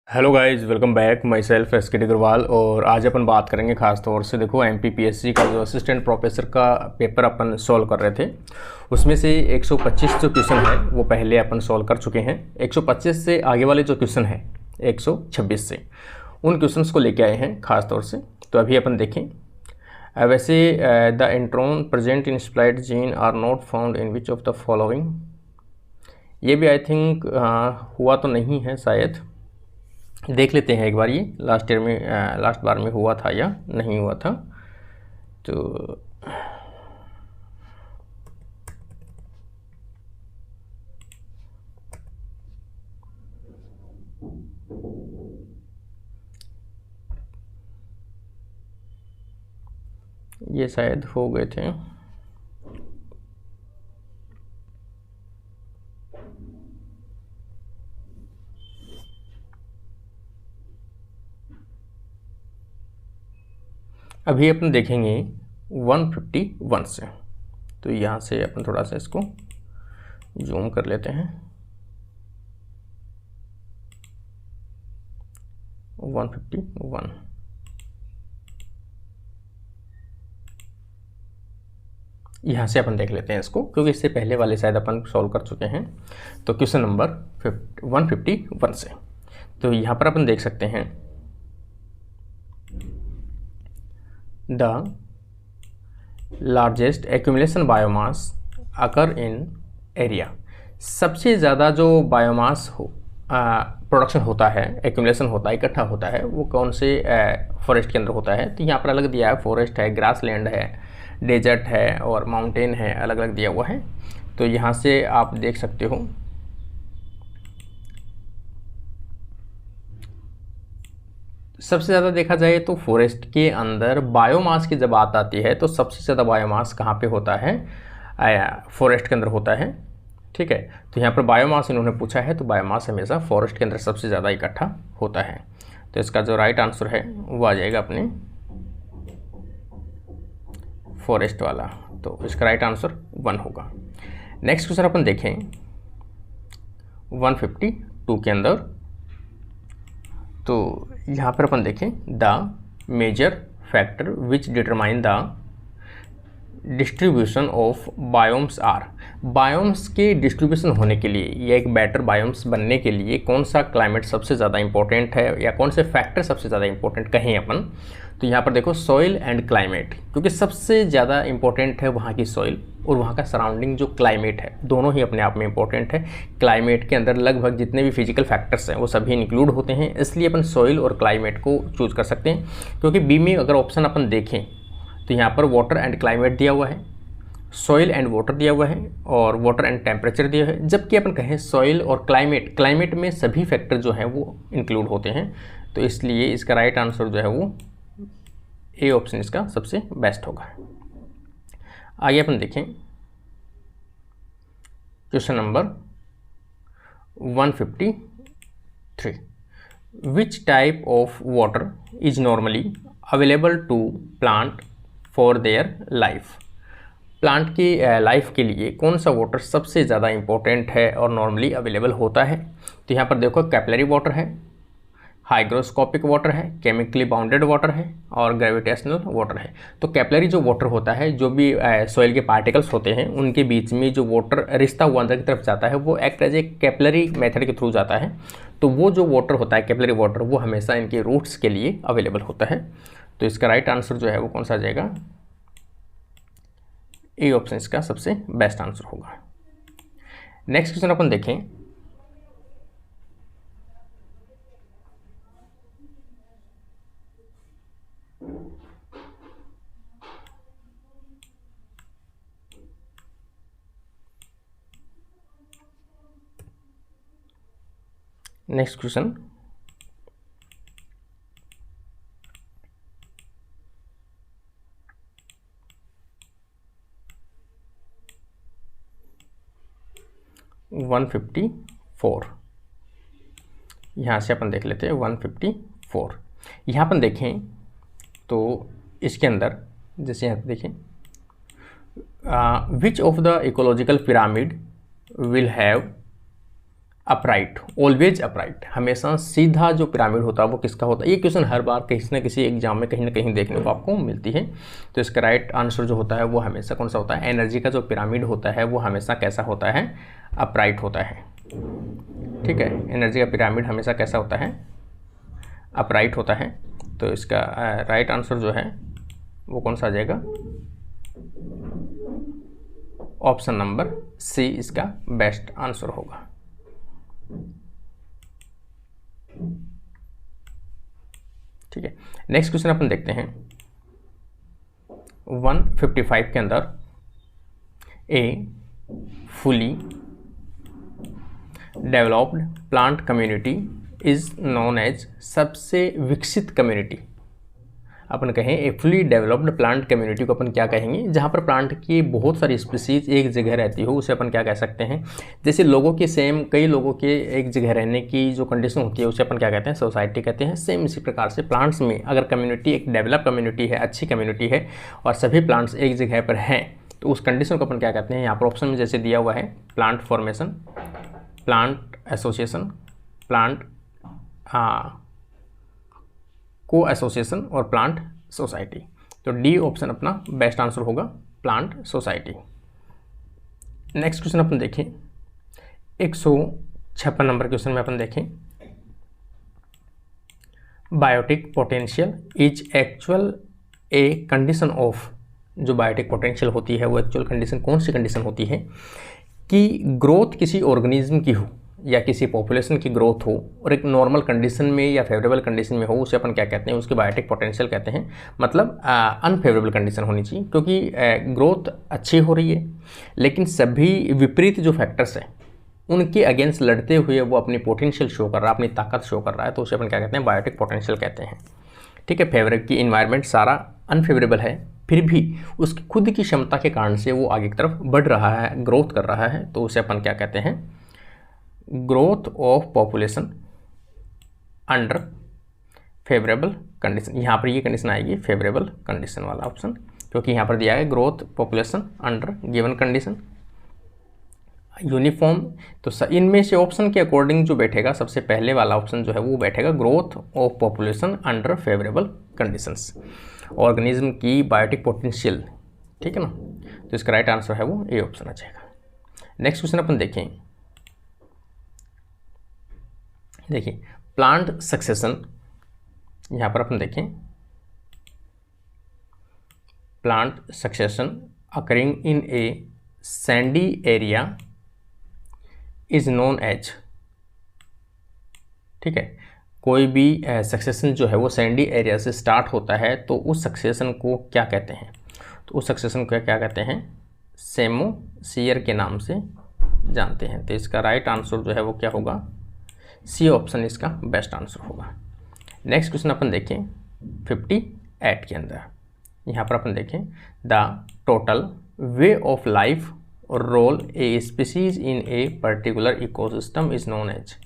Hello guys, welcome back. My self S के अग्रवाल। और आज अपन बात करेंगे खास तौर से, देखो MPPSC का जो असिस्टेंट प्रोफेसर का पेपर अपन सॉल्व कर रहे थे, उसमें से 125 जो क्वेश्चन है वो पहले अपन सॉल्व कर चुके हैं। 125 से आगे वाले जो क्वेश्चन है 126 से, उन क्वेश्चंस को लेके आए हैं खास तौर से। तो अभी अपन देखें। वैसे the intron present in split gene are not found in which of the following, ये भी आई थिंक हुआ तो नहीं है शायद। देख लेते हैं एक बार, ये लास्ट ईयर में लास्ट बार में हुआ था या नहीं हुआ था। तो ये शायद हो गए थे। अभी अपन देखेंगे 151 से। तो यहाँ से अपन थोड़ा सा इसको जूम कर लेते हैं। 151 यहाँ से अपन देख लेते हैं इसको, क्योंकि इससे पहले वाले शायद अपन सॉल्व कर चुके हैं। तो क्वेश्चन नंबर 151 से, तो यहाँ पर अपन देख सकते हैं the largest accumulation biomass occur in area. सबसे ज़्यादा जो बायोमास प्रोडक्शन होता है, एक्यूमुलेशन होता है, इकट्ठा होता है, वो कौन से फॉरेस्ट के अंदर होता है। तो यहाँ पर अलग दिया है, फॉरेस्ट है, ग्रासलैंड है, डेजर्ट है और माउंटेन है, अलग अलग दिया हुआ है। तो यहाँ से आप देख सकते हो सबसे ज़्यादा देखा जाए तो फॉरेस्ट के अंदर बायोमास की जब बात आती है तो सबसे ज़्यादा बायोमास कहाँ पे होता है, फॉरेस्ट के अंदर होता है। ठीक है, तो यहाँ पर बायोमास इन्होंने पूछा है, तो बायोमास हमेशा फॉरेस्ट के अंदर सबसे ज़्यादा इकट्ठा होता है। तो इसका जो राइट आंसर है वो आ जाएगा अपने फॉरेस्ट वाला। तो इसका राइट आंसर 1 होगा। नेक्स्ट क्वेश्चन अपन देखें 152 के अंदर। तो यहाँ पर अपन देखें the major factor which determine the distribution of biomes are. Biomes के डिस्ट्रीब्यूशन होने के लिए या एक बेटर बायोम्स बनने के लिए कौन सा क्लाइमेट सबसे ज़्यादा इंपॉर्टेंट है, या कौन से फैक्टर सबसे ज़्यादा इंपॉर्टेंट कहें अपन। तो यहाँ पर देखो सॉइल एंड क्लाइमेट, क्योंकि सबसे ज़्यादा इंपॉर्टेंट है वहाँ की सॉइल और वहाँ का सराउंडिंग जो क्लाइमेट है, दोनों ही अपने आप में इंपॉर्टेंट है। क्लाइमेट के अंदर लगभग जितने भी फिजिकल फैक्टर्स हैं वो सभी इंक्लूड होते हैं, इसलिए अपन सॉइल और क्लाइमेट को चूज़ कर सकते हैं। क्योंकि बी में अगर ऑप्शन अपन देखें तो यहाँ पर वाटर एंड क्लाइमेट दिया हुआ है, सॉइल एंड वाटर दिया हुआ है और वाटर एंड टेम्परेचर दिया है। जबकि अपन कहें सॉइल और क्लाइमेट में सभी फैक्टर जो हैं वो इंक्लूड होते हैं। तो इसलिए इसका राइट आंसर जो है वो ए ऑप्शन इसका सबसे बेस्ट होगा। आगे अपन देखें question number 153। Which type of water is normally available to plant for their life. Plant की लाइफ के लिए कौन सा वाटर सबसे ज़्यादा इंपॉर्टेंट है और नॉर्मली अवेलेबल होता है। तो यहाँ पर देखो कैपिलरी वाटर है, हाइग्रोस्कोपिक वाटर है, केमिकली बाउंडेड वाटर है और ग्रेविटेशनल वाटर है। तो कैपिलरी जो वाटर होता है, जो भी सॉइल के पार्टिकल्स होते हैं उनके बीच में जो वाटर रिश्ता हुआ अंदर की तरफ जाता है वो act as a capillary method के थ्रू जाता है। तो वो जो वाटर होता है कैपिलरी वाटर, वो हमेशा इनके रूट्स के लिए अवेलेबल होता है। तो इसका राइट आंसर जो है वो कौन सा आ जाएगा, ए ऑप्शन इसका सबसे बेस्ट आंसर होगा। नेक्स्ट क्वेश्चन अपन देखें नेक्स्ट क्वेश्चन 154। यहाँ से अपन देख लेते हैं 154। यहाँ अपन देखें तो इसके अंदर जैसे यहाँ देखें विच of the ecological pyramid will have upright, always upright, हमेशा सीधा जो पिरामिड होता है वो किसका होता है। ये क्वेश्चन हर बार किसी न किसी एग्जाम में कहीं ना कहीं देखने को आपको मिलती है। तो इसका राइट आंसर जो होता है वो हमेशा कौन सा होता है, एनर्जी का जो पिरामिड होता है वो हमेशा कैसा होता है, अपराइट होता है। ठीक है, एनर्जी का पिरामिड हमेशा कैसा होता है, अपराइट होता है। तो इसका राइट आंसर जो है वो कौन सा आ जाएगा, ऑप्शन नंबर सी इसका बेस्ट आंसर होगा। ठीक है, नेक्स्ट क्वेश्चन अपन देखते हैं 155 के अंदर, a fully developed plant community is known as, सबसे विकसित कम्युनिटी अपन कहें, a fully developed plant community को अपन क्या कहेंगे, जहाँ पर प्लांट की बहुत सारी स्पीसीज एक जगह रहती हो उसे अपन क्या कह सकते हैं। जैसे लोगों के सेम, कई लोगों के एक जगह रहने की जो कंडीशन होती है उसे अपन क्या कहते हैं, सोसाइटी कहते हैं। सेम इसी प्रकार से प्लांट्स में अगर कम्युनिटी एक डेवलप कम्युनिटी है, अच्छी कम्युनिटी है और सभी प्लांट्स एक जगह पर हैं तो उस कंडीशन को अपन क्या कहते हैं। यहाँ पर ऑप्शन में जैसे दिया हुआ है, plant formation, plant association, plant को एसोसिएशन और प्लांट सोसाइटी। तो डी ऑप्शन अपना बेस्ट आंसर होगा, प्लांट सोसाइटी। नेक्स्ट क्वेश्चन अपन देखें 156 नंबर क्वेश्चन में अपन देखें, biotic potential is actual a condition of, जो बायोटिक पोटेंशियल होती है वो एक्चुअल कंडीशन कौन सी कंडीशन होती है कि ग्रोथ किसी ऑर्गेनिज्म की हो या किसी पॉपुलेशन की ग्रोथ हो और एक नॉर्मल कंडीशन में या फेवरेबल कंडीशन में हो, उसे अपन क्या कहते हैं, उसके बायोटिक पोटेंशियल कहते हैं। मतलब अनफेवरेबल कंडीशन होनी चाहिए क्योंकि ग्रोथ अच्छी हो रही है लेकिन सभी विपरीत जो फैक्टर्स हैं उनके अगेंस्ट लड़ते हुए वो अपनी पोटेंशियल शो कर रहा है, अपनी ताकत शो कर रहा है, तो उसे अपन क्या कहते हैं, बायोटिक पोटेंशियल कहते हैं। ठीक है, फेवरेबल की इन्वायरमेंट सारा अनफेवरेबल है फिर भी उसकी खुद की क्षमता के कारण से वो आगे की तरफ बढ़ रहा है, ग्रोथ कर रहा है, तो उसे अपन क्या कहते हैं, growth of population under favourable condition. यहाँ पर ये कंडीशन आएगी फेवरेबल कंडीशन वाला ऑप्शन, क्योंकि यहाँ पर दिया है growth population under given condition uniform. तो इनमें से ऑप्शन के अकॉर्डिंग जो बैठेगा, सबसे पहले वाला ऑप्शन जो है वो बैठेगा growth of population under favourable conditions, organism की बायोटिक पोटेंशियल। ठीक है ना, तो इसका राइट आंसर है वो ए ऑप्शन आ जाएगा। नेक्स्ट क्वेश्चन अपन देखें, देखिए प्लांट सक्सेशन, यहाँ पर अपन देखें plant succession occurring in a sandy area is known as. ठीक है, कोई भी सक्सेशन जो है वो सैंडी एरिया से स्टार्ट होता है तो उस सक्सेशन को क्या कहते हैं, तो उस सक्सेशन को क्या कहते हैं, सेमोसियर के नाम से जानते हैं। तो इसका राइट आंसर जो है वो क्या होगा, सी ऑप्शन इसका बेस्ट आंसर होगा। नेक्स्ट क्वेश्चन अपन देखें 58 के अंदर, यहाँ पर अपन देखें the total way of life और role a species in a particular ecosystem is known as.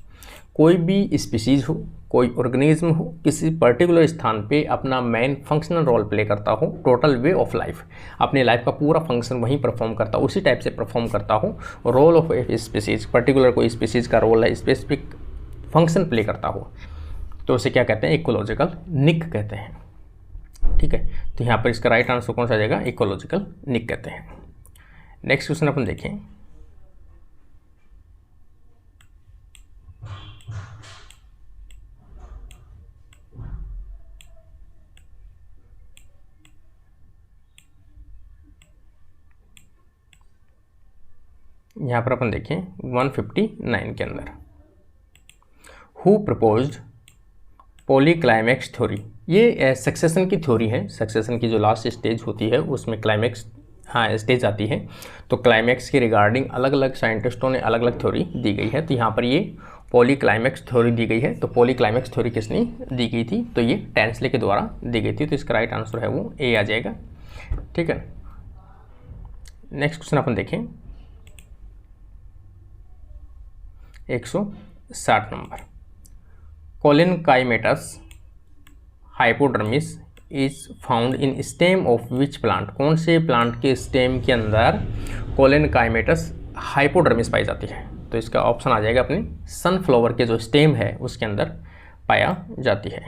कोई भी स्पीसीज हो, कोई ऑर्गेनिज्म हो, किसी पर्टिकुलर स्थान पे अपना मेन फंक्शनल रोल प्ले करता हो, टोटल वे ऑफ लाइफ, अपने लाइफ का पूरा फंक्शन वहीं परफॉर्म करता हो, उसी टाइप से परफॉर्म करता हो, role of a species, particular कोई स्पीसीज का रोल है, स्पेसिफिक फंक्शन प्ले करता हो, तो उसे क्या कहते हैं, इकोलॉजिकल निक कहते हैं। ठीक है, तो यहाँ पर इसका राइट आंसर कौन सा आ जाएगा, इकोलॉजिकल निक कहते हैं। नेक्स्ट क्वेश्चन अपन देखें, यहाँ पर अपन देखें 159 के अंदर, हु प्रपोज्ड पॉलीक्लाइमैक्स थ्योरी। ये सक्सेशन की थ्योरी है, सक्सेशन की जो लास्ट स्टेज होती है उसमें क्लाइमैक्स स्टेज आती है, तो क्लाइमैक्स के रिगार्डिंग अलग अलग साइंटिस्टों ने अलग अलग थ्योरी दी गई है। तो यहाँ पर ये पॉलीक्लाइमैक्स थ्योरी दी गई है। तो पॉलीक्लाइमैक्स थ्योरी किसने दी गई थी, तो ये टेंसले के द्वारा दी गई थी। तो इसका राइट आंसर है वो ए आ जाएगा। ठीक है, नेक्स्ट क्वेश्चन अपन देखें 160 number, collenchymatous hypodermis is found in stem of which plant. कौन से प्लांट के स्टेम के अंदर कोलिनकाइमेटस हाइपोडर्मिस पाई जाती है। तो इसका ऑप्शन आ जाएगा अपनी सनफ्लावर के जो स्टेम है उसके अंदर पाया जाती है।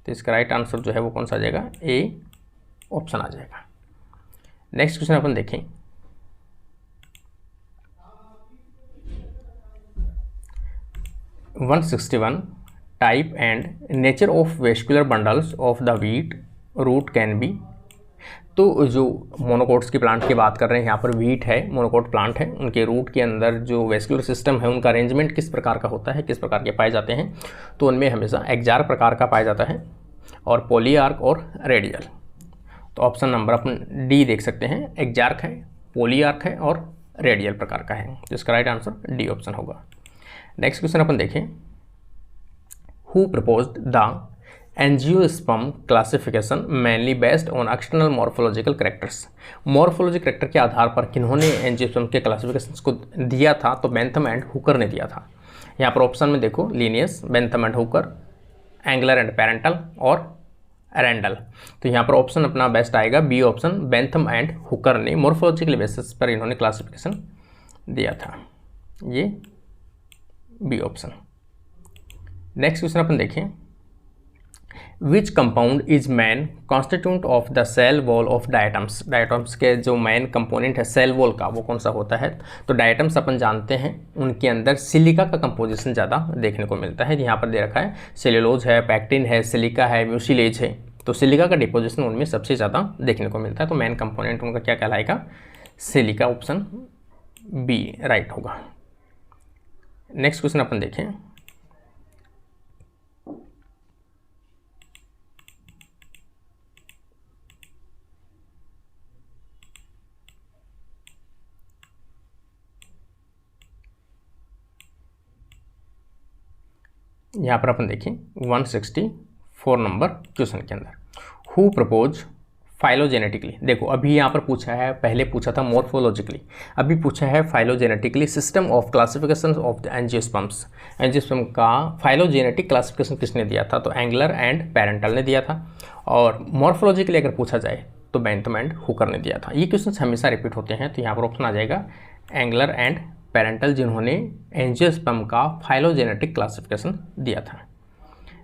तो इसका राइट आंसर जो है वो कौन सा आ जाएगा, ए ऑप्शन आ जाएगा। नेक्स्ट क्वेश्चन अपन देखें, (161) type and nature of vascular bundles of the wheat root can be. तो जो मोनोकोट्स की प्लांट की बात कर रहे हैं यहाँ पर, व्हीट है, मोनोकोट प्लांट है, उनके रूट के अंदर जो वेस्कुलर सिस्टम है उनका अरेंजमेंट किस प्रकार का होता है, किस प्रकार के पाए जाते हैं, तो उनमें हमेशा एक्जार प्रकार का पाया जाता है और पॉलीआर्क और रेडियल। तो ऑप्शन नंबर अपन डी देख सकते हैं, एक्जार्क है, पॉलीआर्क है और रेडियल प्रकार का है। तो इसका राइट आंसर डी ऑप्शन होगा। नेक्स्ट क्वेश्चन अपन देखें, who proposed the angiosperm classification mainly based on external morphological characters. Morphology character के आधार पर किन्होंने एंजियोस्पर्म के क्लासिफिकेशन को दिया था, तो बेंथम एंड हुकर ने दिया था। यहाँ पर ऑप्शन में देखो, Linnaeus, Bentham and Hooker, Engler and Prantl और रैंडल। तो यहाँ पर ऑप्शन अपना बेस्ट आएगा B option, Bentham and Hooker ने मॉर्फोलॉजिकल बेसिस पर इन्होंने क्लासिफिकेशन दिया था, ये बी ऑप्शन। नेक्स्ट क्वेश्चन अपन देखें, which compound is main constituent of the cell wall of diatoms. Diatoms के जो मेन कंपोनेंट है सेल वॉल का, वो कौन सा होता है, तो डायटम्स अपन जानते हैं उनके अंदर सिलिका का कंपोजिशन ज़्यादा देखने को मिलता है। यहाँ पर दे रखा है सेल्यूलोज है, पैक्टिन है, सिलिका है, म्यूसिलेज है, तो सिलिका का डिपोजिशन उनमें सबसे ज़्यादा देखने को मिलता है। तो मेन कंपोनेंट उनका क्या कहलाएगा, सिलिका, ऑप्शन बी राइट होगा। नेक्स्ट क्वेश्चन अपन देखें, यहाँ पर अपन देखें 164 नंबर क्वेश्चन के अंदर, हु प्रपोज फाइलोजेनेटिकली। देखो अभी यहाँ पर पूछा है, पहले पूछा था मॉर्फोलॉजिकली, अभी पूछा है phylogenetically system of classification of the angiosperms. Angiosperm का फाइलोजेनेटिक क्लासिफिकेशन किसने दिया था, तो एंगलर एंड पैरेंटल ने दिया था। और मॉर्फोलॉजिकली अगर पूछा जाए तो बेंथम एंड हुकर ने दिया था। ये क्वेश्चन हमेशा रिपीट होते हैं, तो यहाँ पर ऑप्शन आ जाएगा एंगलर एंड पैरेंटल, जिन्होंने एंजियोस्पर्म का फाइलोजेनेटिक क्लासिफिकेशन दिया था।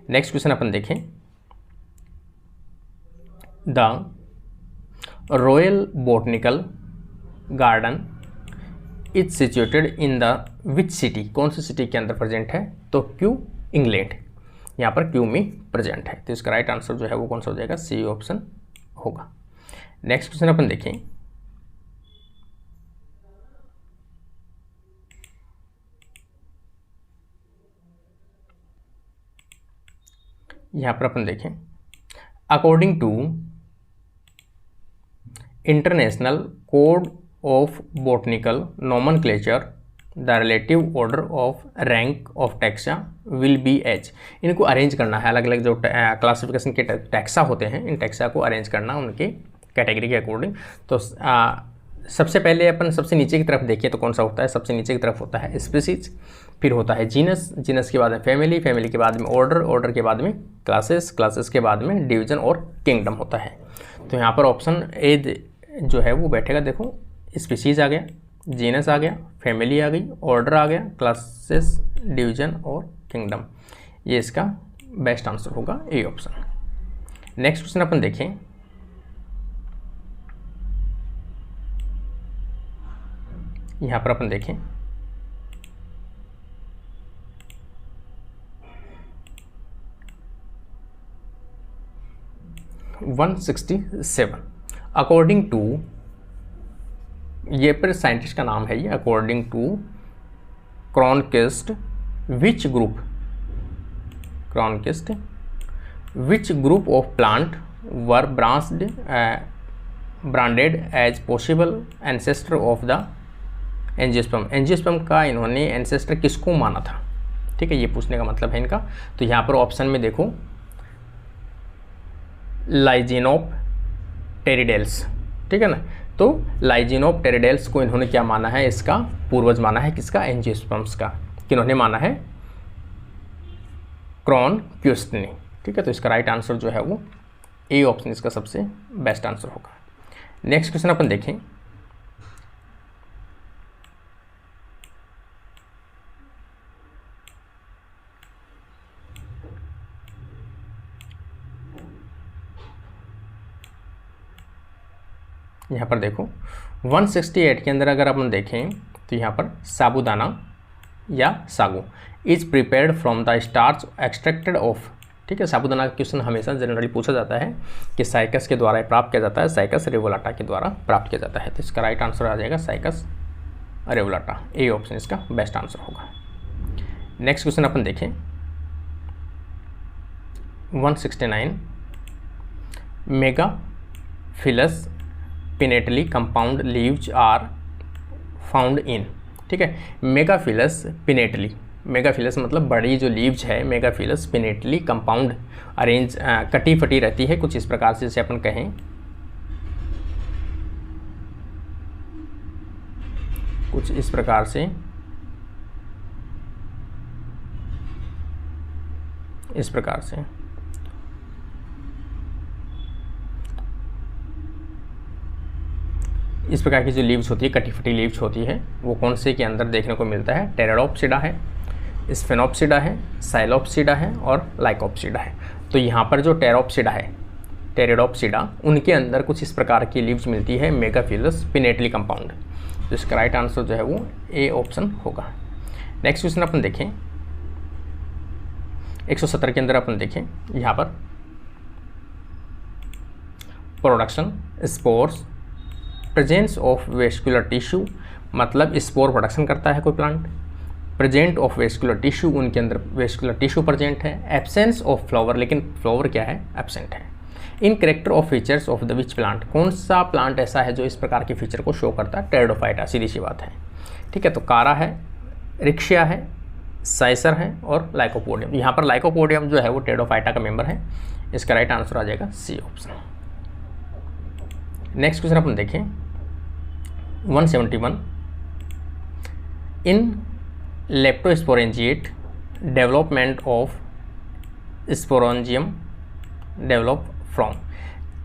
नेक्स्ट क्वेश्चन अपन देखें, the royal botanical garden is situated in the which city. कौन सी सिटी के अंदर प्रेजेंट है, तो क्यू, इंग्लैंड, यहाँ पर क्यू में प्रेजेंट है। तो इसका राइट आंसर जो है वो कौन सा हो जाएगा, सी ऑप्शन होगा। नेक्स्ट क्वेश्चन अपन देखें, यहाँ पर अपन देखें, according to international code of botanical nomenclature the relative order of rank of taxa will be H. इनको अरेंज करना है, अलग अलग जो क्लासिफिकेशन के टैक्सा होते हैं, इन टैक्सा को अरेंज करना उनके कैटेगरी के अकॉर्डिंग। तो सबसे पहले अपन सबसे नीचे की तरफ देखिए तो कौन सा होता है, सबसे नीचे की तरफ होता है स्पीसीज, फिर होता है जीनस, जीनस के बाद में फैमिली, फैमिली के बाद में ऑर्डर, ऑर्डर के बाद में क्लासेस, क्लासेस के बाद में डिवीजन और किंगडम होता है। तो यहाँ पर ऑप्शन ए जो है वो बैठेगा। देखो स्पीसीज आ गया, जीनस आ गया, फैमिली आ गई, ऑर्डर आ गया, क्लासेस, डिवीजन और किंगडम, ये इसका बेस्ट आंसर होगा, ए ऑप्शन। नेक्स्ट क्वेश्चन अपन देखें, यहाँ पर अपन देखें 167 अकॉर्डिंग टू, ये पर साइंटिस्ट का नाम है ये, according to Cronquist which group, Cronquist which group of plant were branded as possible ancestor of the angiosperm. Angiosperm का इन्होंने एंसेस्टर किसको माना था, ठीक है, ये पूछने का मतलब है इनका। तो यहाँ पर ऑप्शन में देखो लाइजिनोप टेरिडेल्स, ठीक है ना, तो लाइजिनोप टेरिडेल्स को इन्होंने क्या माना है, इसका पूर्वज माना है, किसका, एंजियोस्पर्म्स का। किन्होंने माना है, क्रॉनक्विस्ट ने, ठीक है। तो इसका राइट आंसर जो है वो ए ऑप्शन इसका सबसे बेस्ट आंसर होगा। नेक्स्ट क्वेश्चन अपन देखें, यहाँ पर देखो 168 के अंदर अगर अपन देखें तो यहाँ पर साबूदाना या sago is prepared from the starch extracted of, ठीक है। साबूदाना का क्वेश्चन हमेशा जनरली पूछा जाता है कि साइकस के द्वारा प्राप्त किया जाता है, साइकस रेवोलाटा के द्वारा प्राप्त किया जाता है। तो इसका राइट आंसर आ जाएगा साइकस रेवोलाटा, ए ऑप्शन इसका बेस्ट आंसर होगा। नेक्स्ट क्वेश्चन अपन देखें 169 megaphyllous pinnately compound leaves are found in, ठीक है। मेगाफिलस पिनेटली, मेगाफिलस मतलब बड़ी जो लीव्स है, मेगाफिलस पिनेटली कंपाउंड अरेंज कटी फटी रहती है कुछ इस प्रकार से, जैसे अपन कहें कुछ इस प्रकार से, इस प्रकार से इस प्रकार की जो लीव्स होती है, कटी फटी लीव्स होती है, वो कौन से के अंदर देखने को मिलता है? टेरेडोप्सिडा है, स्फेनोप्सिडा है, साइलोप्सिडा है और लाइकोप्सिडा है। तो यहाँ पर जो टेरोप्सिडा है, टेरेडोप्सिडा, उनके अंदर कुछ इस प्रकार की लीव्स मिलती है मेगाफिलस पिनेटली कंपाउंड। तो इसका राइट आंसर जो है वो ए ऑप्शन होगा। नेक्स्ट क्वेश्चन अपन देखें 170 के अंदर अपन देखें यहाँ पर production spores presence of vascular tissue, मतलब स्पोर प्रोडक्शन करता है कोई plant, present of vascular tissue, उनके अंदर वेस्कुलर टिश्यू प्रेजेंट है, एब्सेंस ऑफ फ्लावर, लेकिन फ्लावर क्या है? एब्सेंट है। इन character of features of the which plant, कौन सा प्लांट ऐसा है जो इस प्रकार के फीचर को शो करता है? टेरिडोफाइटा, सीधी सी बात है, ठीक है। तो कारा है, रिक्शिया है, साइसर है और लाइकोपोडियम। यहाँ पर लाइकोपोडियम जो है वो टेरिडोफाइटा का मेंबर है। इसका राइट आंसर आ जाएगा सी ऑप्शन। नेक्स्ट क्वेश्चन अपन देखें 171 in leptosporangiate development of sporangium develop from,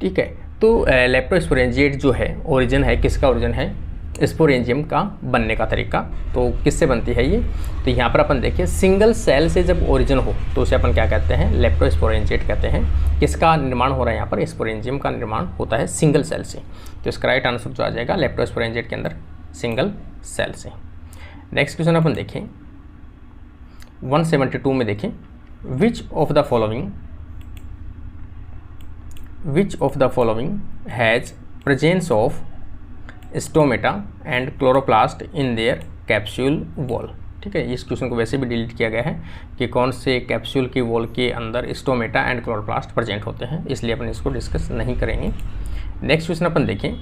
ठीक है। तो लेप्टोस्पोरेंजिएट जो है ओरिजिन है, किसका ओरिजिन है? स्पोरेंजियम का बनने का तरीका। तो किससे बनती है ये? तो यहाँ पर अपन देखिए सिंगल सेल से जब ओरिजिन हो तो उसे अपन क्या कहते हैं? लेप्टोस्पोरेंजिएट कहते हैं। किसका निर्माण हो रहा है यहाँ पर? स्पोरेंजियम का निर्माण होता है सिंगल सेल से। तो इसका राइट आंसर जो आ जाएगा लेप्टोस्पोरेंजिएट के अंदर सिंगल सेल से। नेक्स्ट क्वेश्चन अपन देखें 172 में देखें विच of the following has presence of stomata and chloroplast in their capsule wall, ठीक है। इस क्वेश्चन को वैसे भी डिलीट किया गया है कि कौन से कैप्सूल की वॉल के अंदर स्टोमेटा एंड क्लोरोप्लास्ट प्रेजेंट होते हैं, इसलिए अपन इसको डिस्कस नहीं करेंगे। नेक्स्ट क्वेश्चन अपन देखें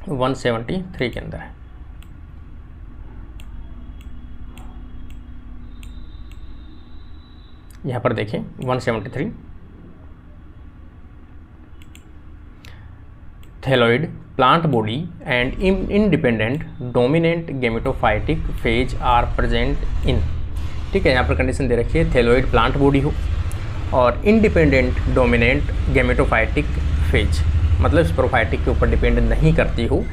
173 के अंदर है। यहाँ पर देखें 173 thalloid plant body and independent dominant gametophytic phase are present in, ठीक है। यहाँ पर कंडीशन दे रखी है थैलोइड प्लांट बॉडी हो और इंडिपेंडेंट डोमिनेंट गेमेटोफाइटिक फेज, मतलब स्पोरोफाइटिक के ऊपर डिपेंड नहीं करती हो,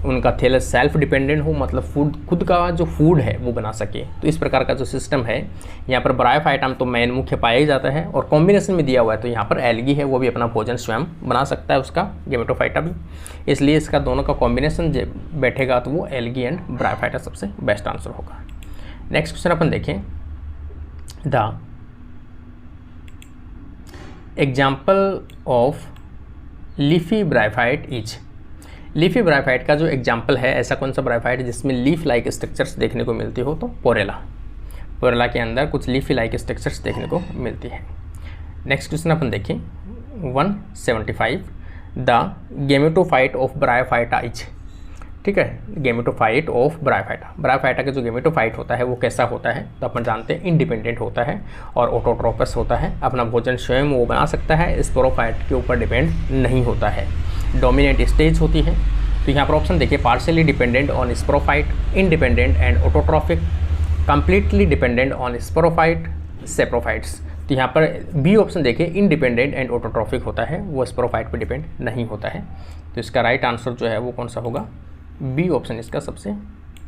उनका थैलस सेल्फ डिपेंडेंट हो, मतलब फूड खुद का जो फूड है वो बना सके। तो इस प्रकार का जो सिस्टम है यहाँ पर ब्रायोफाइटा तो मेन मुख्य पाया ही जाता है और कॉम्बिनेशन में दिया हुआ है। तो यहाँ पर एल्गी है वो भी अपना भोजन स्वयं बना सकता है, उसका गेमेटोफाइटा भी, इसलिए इसका दोनों का कॉम्बिनेशन बैठेगा तो वो एल्गी एंड ब्रायोफाइटा सबसे बेस्ट आंसर होगा। नेक्स्ट क्वेश्चन अपन देखें the example of leafy bryophyte is, leafy bryophyte का जो एग्जाम्पल है ऐसा कौन सा ब्रायोफाइट जिसमें लीफ लाइक स्ट्रक्चर्स देखने को मिलती हो? तो पोरेला, पोरेला के अंदर कुछ लीफी लाइक स्ट्रक्चर्स देखने को मिलती है। नेक्स्ट क्वेश्चन अपन देखें 175 the gametophyte of bryophyta is, ठीक है। गेमेटोफाइट ऑफ ब्रायोफाइटा, ब्रायोफाइटा का जो गेमेटोफाइट होता है वो कैसा होता है? तो अपन जानते हैं इंडिपेंडेंट होता है और ऑटोट्रोपस होता है, अपना भोजन स्वयं वो बना सकता है, स्पोरोफाइट के ऊपर डिपेंड नहीं होता है, डोमिनेंट स्टेज होती है। तो यहाँ पर ऑप्शन देखिए partially dependent on sporophyte, independent and autotrophic, completely dependent on sporophyte, saprophytes. तो यहाँ पर बी ऑप्शन देखिए इंडिपेंडेंट एंड ऑटोट्रॉफिक होता है, वो स्पोरोफाइट पर डिपेंड नहीं होता है। तो इसका राइट आंसर जो है वो कौन सा होगा? बी ऑप्शन इसका सबसे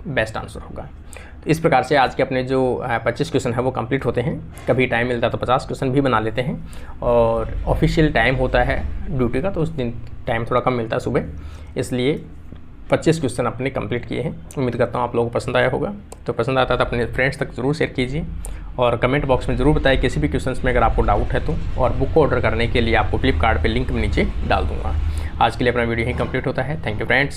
बेस्ट आंसर होगा। तो इस प्रकार से आज के अपने जो 25 क्वेश्चन है वो कंप्लीट होते हैं। कभी टाइम मिलता है तो 50 क्वेश्चन भी बना लेते हैं, और ऑफिशियल टाइम होता है ड्यूटी का तो उस दिन टाइम थोड़ा कम मिलता है सुबह, इसलिए 25 क्वेश्चन अपने कंप्लीट किए हैं। उम्मीद करता हूँ आप लोगों को पसंद आया होगा। तो पसंद आता है तो अपने फ्रेंड्स तक ज़रूर शेयर कीजिए, और कमेंट बॉक्स में ज़रूर बताएं किसी भी क्वेश्चंस में अगर आपको डाउट है तो। और बुक को ऑर्डर करने के लिए आपको फ्लिपकार्ट पे लिंक नीचे डाल दूँगा। आज के लिए अपना वीडियो यहीं कंप्लीट होता है। Thank you friends.